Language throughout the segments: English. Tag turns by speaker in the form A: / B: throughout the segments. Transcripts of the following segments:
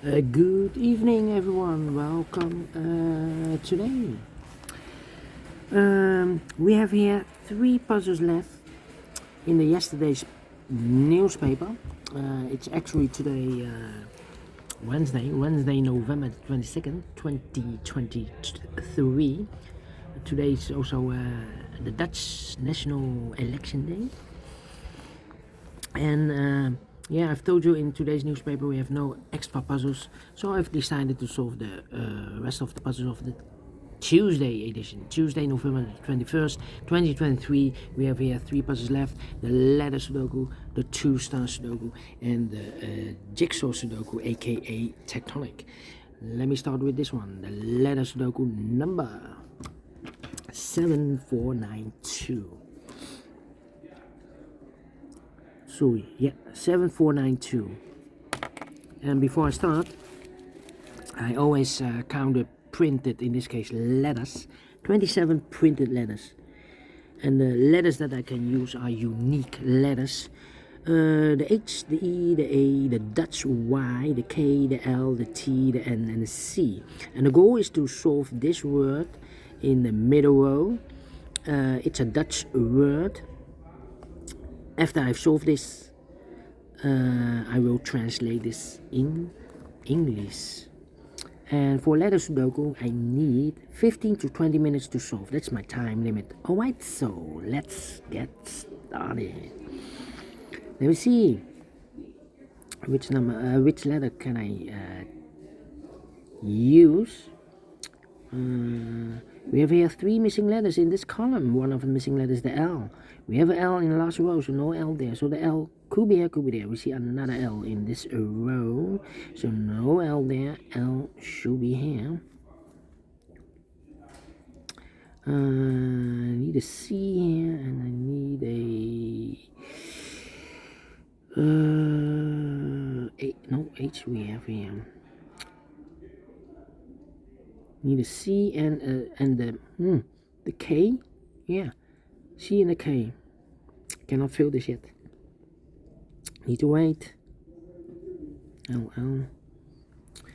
A: Good evening, everyone. Welcome today. We have here 3 puzzles left in the yesterday's newspaper. It's actually today Wednesday, November 22nd, 2023. Today is also the Dutch National Election Day. And yeah, I've told you in today's newspaper we have no extra puzzles, so I've decided to solve the rest of the puzzles of the Tuesday edition. Tuesday, November 21st, 2023. We have here 3 puzzles left: the Letter Sudoku, the 2-star Sudoku, and the Jigsaw Sudoku, aka Tectonic. Let me start with this one, the Letter Sudoku number 7492. Sorry, yeah, 7492. And before I start, I always count the printed, in this case, letters. 27 printed letters. And the letters that I can use are unique letters. The H, the E, the A, the Dutch Y, the K, the L, the T, the N, and the C. And the goal is to solve this word in the middle row. It's a Dutch word. After I've solved this, I will translate this in English. And for Letter Sudoku, I need 15 to 20 minutes to solve. That's my time limit. Alright, so let's get started. Let me see. Which letter can I use? We have here 3 missing letters in this column. One of the missing letters is the L. We have an L in the last row, so no L there. So the L could be here, could be there. We see another L in this row, so no L there. L should be here. I need a C here, and I need no H we have here. Need a C and the K, yeah, C and the K. Cannot fill this yet. Need to wait. L.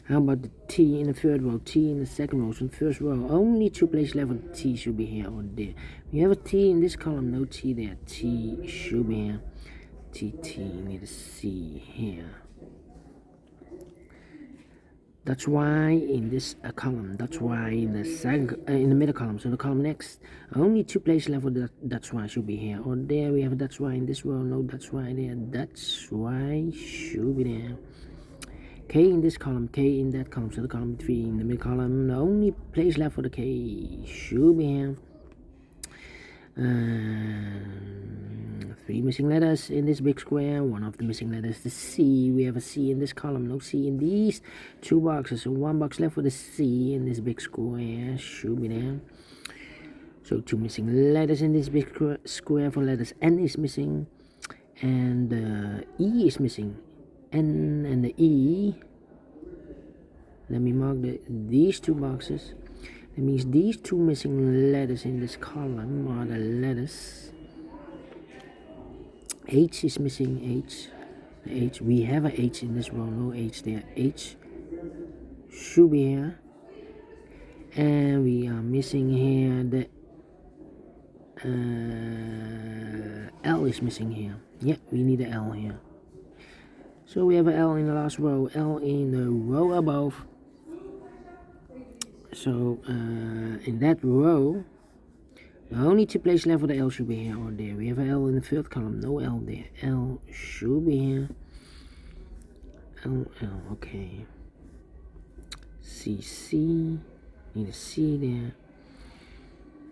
A: How about the T in the third row? T in the second row. So in the first row, only 2 places left. The T should be here or there. We have a T in this column. No T there. T should be here. T. Need a C here. That's why in this column. That's why in the middle column. So the column next, only 2 places left. That's why should be here or there. We have a that's why in this row. No, that's why there. That's why should be there. K in this column. K in that column. So the column between the middle column. The only place left for the K should be here. 3 missing letters in this big square. One of the missing letters, the C. We have a C in this column. No C in these 2 boxes. So 1 box left for the C in this big square. Should be there. So 2 missing letters in this big square. For letters N is missing, and E is missing. N and the E. Let me mark these 2 boxes. That means these 2 missing letters in this column are the letters. H is missing. H. We have a H in this row. No H there. H should be here. And we are missing here the L is missing here. Yeah, we need an L here. So we have an L in the last row. L in the row above. So in that row, the only 2 places left for the L should be here or there. We have an L in the third column. No L there. L should be here. L, okay. C. Need a C there.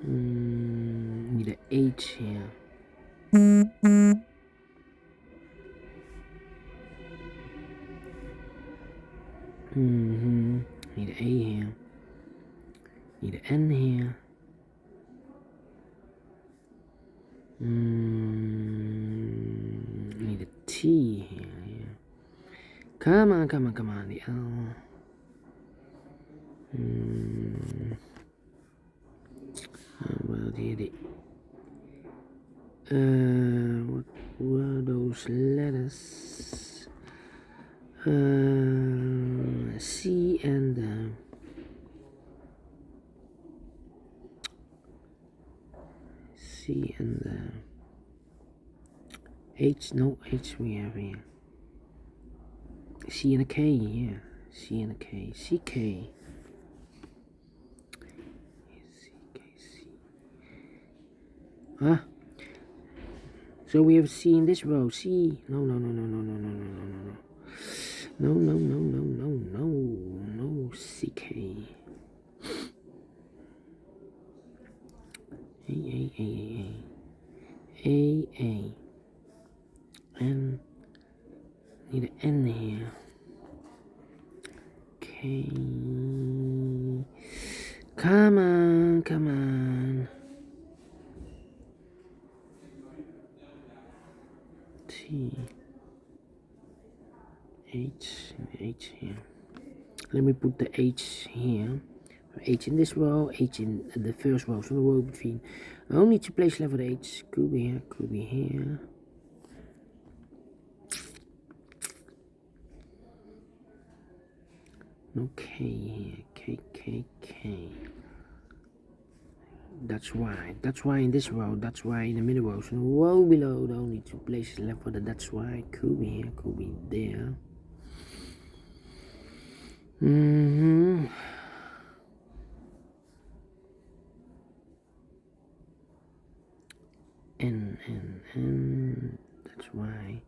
A: Need a H here. Need an A here. Need an N here. Need a T here. Yeah. Come on. The L. Well, what were those letters? C and C and H. No H we have here. C and a K. Yeah, C and a K. C K. Huh? So we have C in this row. C. No. No. CK. A. N. Need an N here. K. Come on. T. H here. Let me put the H here. H in this row, H in the first row, so the row between. I only need to place letter H. Could be here. No K here. K. That's why in this row, that's why in the middle row. So the row below, the only two places left for the that's why. Could be here, could be there. N. That's why.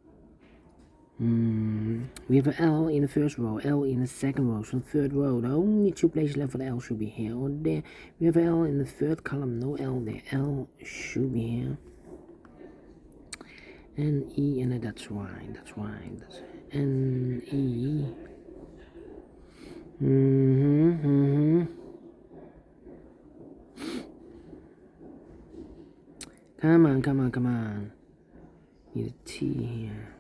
A: We have an L in the first row, L in the second row, so the third row, the only two places left for the L should be here or there. We have an L in the third column, no L there, L should be here. And E, and that's why, that's N, E. Come on. Need a T here.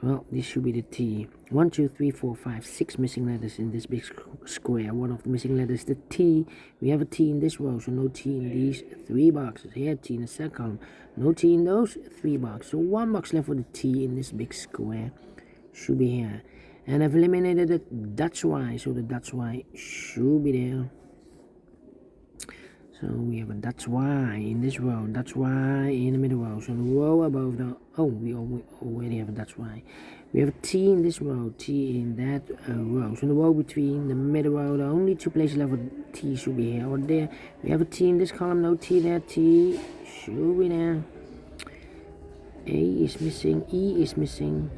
A: Well, this should be the T. 1, 2, 3, 4, 5, 6 missing letters in this big square. One of the missing letters is the T. We have a T in this row, so no T in these 3 boxes. Here, T in the second column. No T in those 3 boxes. So 1 box left for the T in this big square. Should be here. And I've eliminated the that's why, so the that's why should be there. So we have a that's why in this row, that's why in the middle row. So the row above the, we already have a that's why. We have a T in this row, T in that row. So the row between the middle row, the only 2 places left for T should be here or there. We have a T in this column, no T there, T should be there. A is missing, E is missing,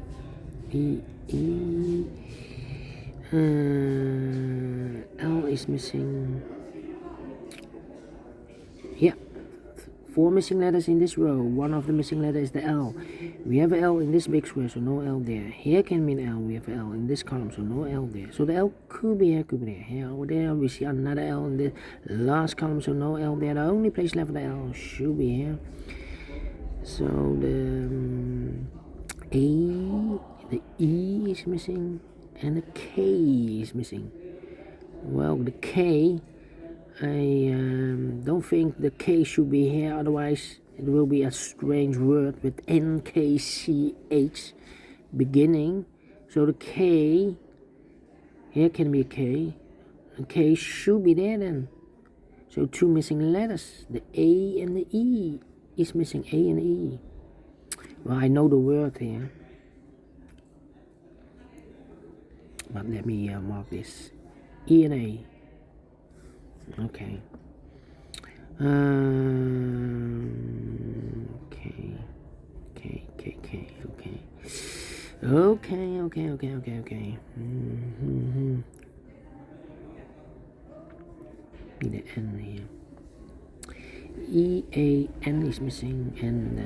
A: L is missing. Yeah, 4 missing letters in this row. One of the missing letters is the L. We have an L in this big square, so no L there. Here can be an L. We have an L in this column, so no L there. So the L could be here, could be there. Here or there, we see another L in the last column, so no L there. The only place left for the L should be here. So the A, the E is missing, and the K is missing. Well, the K, I don't think the K should be here, otherwise it will be a strange word with NKCH beginning. So the K, here can be a K, and K should be there then. So 2 missing letters, the A and the E is missing, A and E. Well, I know the word here, but let me mark this, E and A. Okay. Okay. Need an N here. E-A-N is missing, and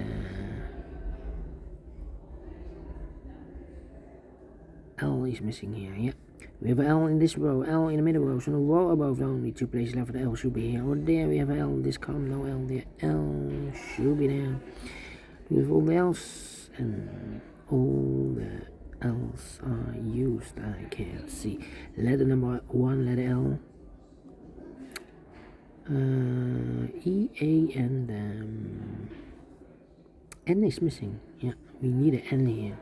A: L is missing here. Yeah. We have an L in this row, L in the middle row, so the row above the only 2 places left for the L should be here or there. We have an L in this column, no L there, L should be there. We have all the L's, and all the L's are used. I can't see. Letter number 1, letter L. E, A, and N is missing. Yeah, we need an N here.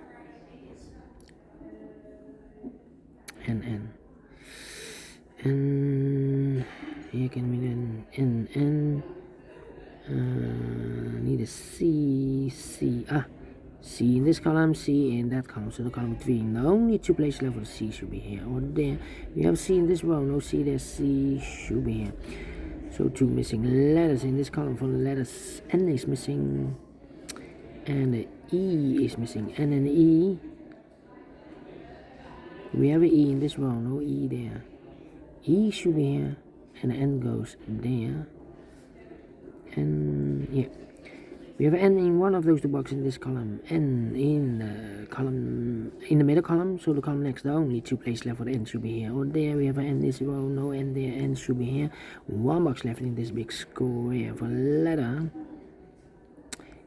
A: N. And here can be then N. Need a C, C in this column, C in that column, so the column between. The only two places left for the C should be here or there. We have C in this row, no C there, C should be here. So two missing letters in this column. For the letters, N is missing and the E is missing. N and E. We have an E in this row, no E there. E should be here and the N goes there. And yeah, we have N in one of those two boxes in this column, N in the column, in the middle column, so the column next, the only two places left for the N should be here or there. We have an N in this row, no N there, N should be here. One box left in this big square for letter.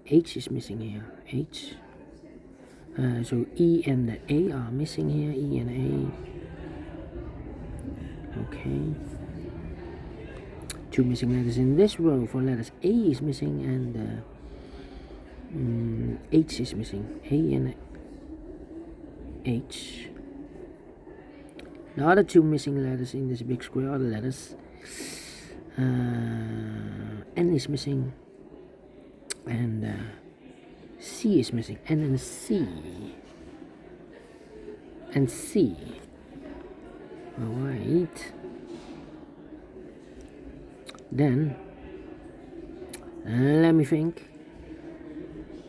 A: H is missing here, H. So E and the A are missing here, E and A. Okay. Two missing letters in this row. For letters, A is missing and H is missing. A and H. The other two missing letters in this big square are the letters. N is missing and C is missing. N and C. And C. Alright. Then, let me think.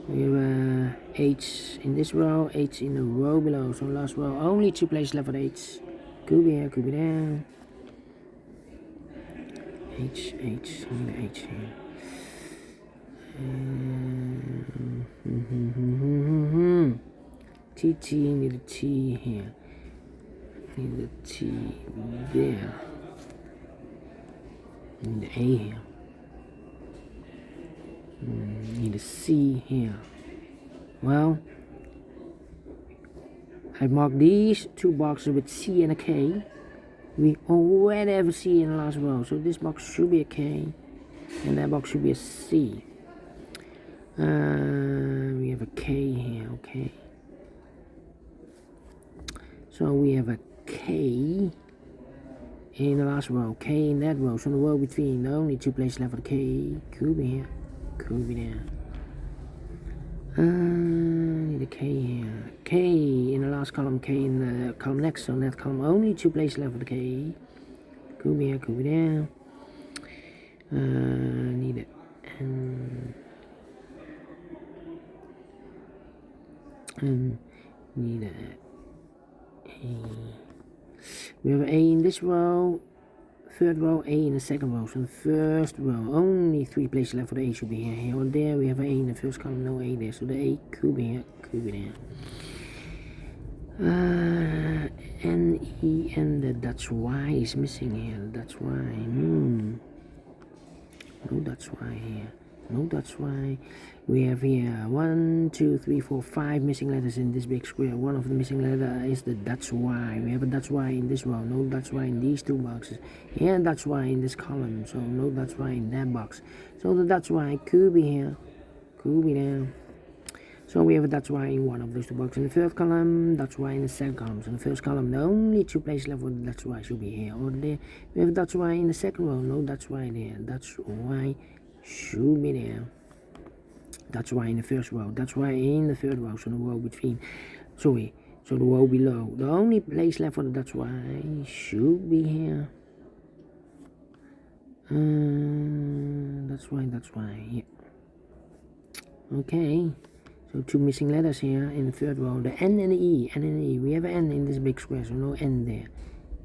A: We have H in this row, H in the row below. So last row, only two places left for the H. Could be here, could be there. H, need the H here. T, need a T here. Need a T there. Need the A here. Need a C here. Well, I marked these two boxes with C and a K. We already have a C in the last row, so this box should be a K, and that box should be a C. We have a K here, okay. So we have a K in the last row, K in that row, so the row between, the only two places left for the K, could be here, could be there. Need a K here, K in the last column, K in the column next, so in that column, only two places left for the K, could be here, could be there. Need a N, need a A. We have an A in this row, third row, A in the second row. So the first row, only three places left for the A should be here or there. We have an A in the first column, no A there. So the A could be here, could be there. N, E, and that's Y is missing here. That's Y. No, that's Y here. No, that's Y. We have here 1, 2, 3, 4, 5 missing letters in this big square. One of the missing letters is the that's Y. We have a that's Y in this row. No, that's Y in these two boxes. And that's Y in this column. So no, that's Y in that box. So the that's Y could be here, could be there. So we have a that's Y in one of those two boxes. In the third column, that's Y in the second column. So in the first column, the only two places left for the that's Y should be here or there. We have a that's Y in the second row. No, that's Y there. That's Y should be there. That's Y in the first row. That's Y in the third row. So the row between, so the row below. The only place left for the that's Y should be here. That's Y. Yeah. Okay. So two missing letters here in the third row. The N and the E. N and the E. We have an N in this big square, so no N there.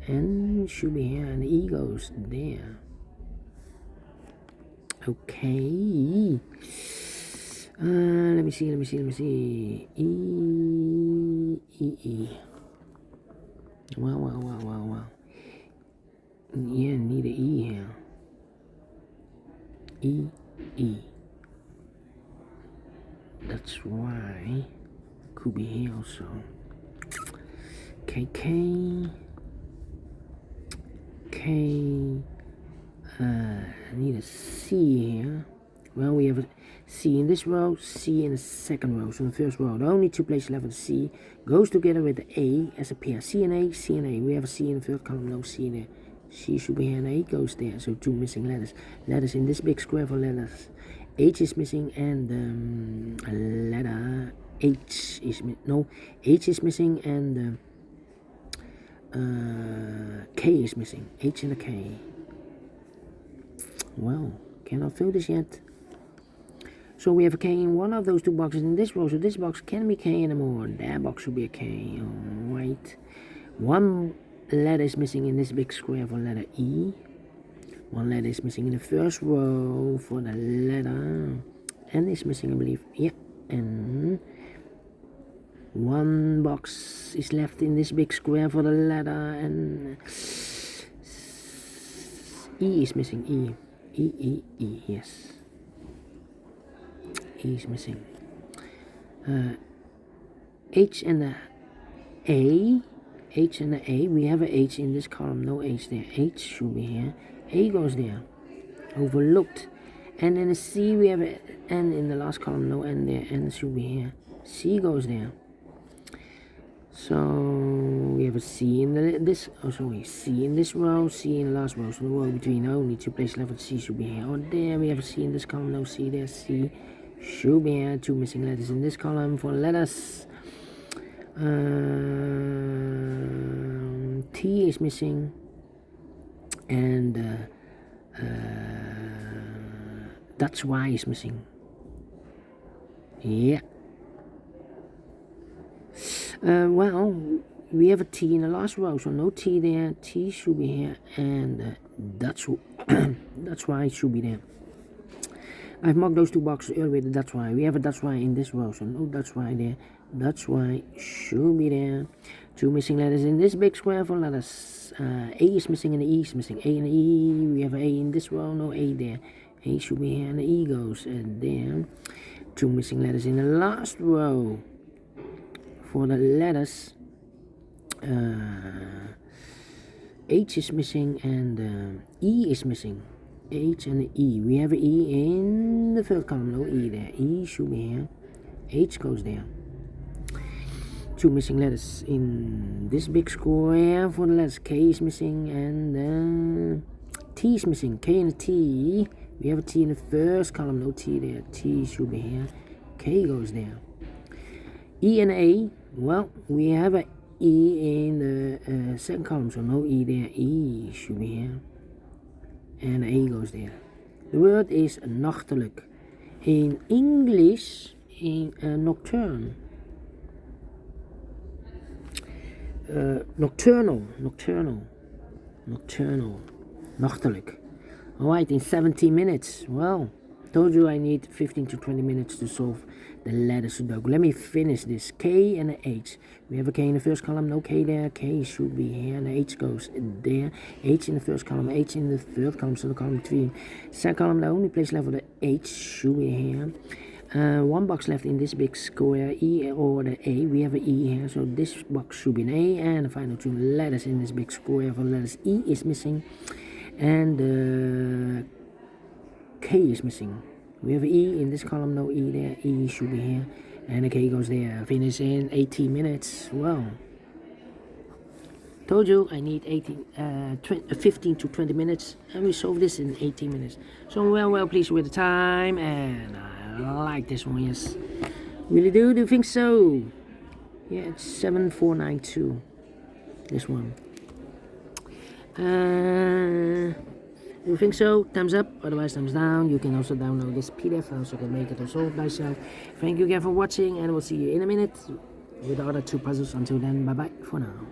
A: N should be here, and the E goes there. Okay. Let me see. E. Wow. Yeah, need an E here. E. That's Y. Could be here also. K. Need a C here. Well, we have a C in this row, C in the second row. So in the first row, the only two places left with C goes together with the A as a pair. C and A, C and A. We have a C in the third column, no C there. C should be here and A goes there. So two missing letters. Letters in this big square for letters. H is missing and letter H is H is missing and K is missing. H and a K. Well, cannot fill this yet. So we have a K in one of those two boxes in this row. So this box can't be K anymore. That box should be a K. Alright. One letter is missing in this big square for letter E. One letter is missing in the first row for the letter N is missing, I believe. Yeah. And one box is left in this big square for the letter and E is missing. E. Yes. E is missing. H and the A. H and the A. We have a H in this column. No H there. H should be here. A goes there. Overlooked. And in the C we have an N in the last column. No N there. N should be here. C goes there. So we have a C in C in this row, C in the last row. So the row between only two places left with C should be here. Oh, there we have a C in this column. No C there. C should be here. Two missing letters in this column for letters. T is missing, and that's Y is missing. Yeah. Well, we have a T in the last row, so no T there. T should be here, and that's why it should be there. I've marked those two boxes earlier. That's why we have a that's why in this row, so no that's why there. That's why should be there. Two missing letters in this big square for letters. A is missing and the E is missing. A and the E. We have an A in this row, no A there. A should be here, and the E goes there. Two missing letters in the last row. For the letters, H is missing and E is missing. H and E. We have an E in the third column, no E there. E should be here. H goes there. Two missing letters in this big square for the letters. K is missing and T is missing. K and a T. We have a T in the first column, no T there. T should be here. K goes there. E and A. Well, we have an E in the second column, so no E there. E should be here. And A goes there. The word is nachtelijk. In English, in nocturne. Nocturnal. Nachtelijk. Alright, in 17 minutes. Well, told you I need 15 to 20 minutes to solve the letter Sudoku. Let me finish this. K and a H. We have a K in the first column, no K there. K should be here, and the H goes there. H in the first column, H in the third column, so the column between. Second column, the only place left for the H should be here. One box left in this big square, E or the A. We have an E here, so this box should be an A. And the final two letters in this big square for the letters E is missing. And K is missing. We have an E in this column, no E there. E should be here. And the K goes there. Finish in 18 minutes. Well, told you I need 15 to 20 minutes. And we solve this in 18 minutes. So I'm well pleased with the time. And I like this one, yes. Really do? Do you think so? Yeah, it's 7492. This one. Do you think so? Thumbs up, otherwise thumbs down. You can also download this PDF, also can make it or solve by yourself. Thank you again for watching, and we'll see you in a minute with the other two puzzles. Until then, bye bye for now.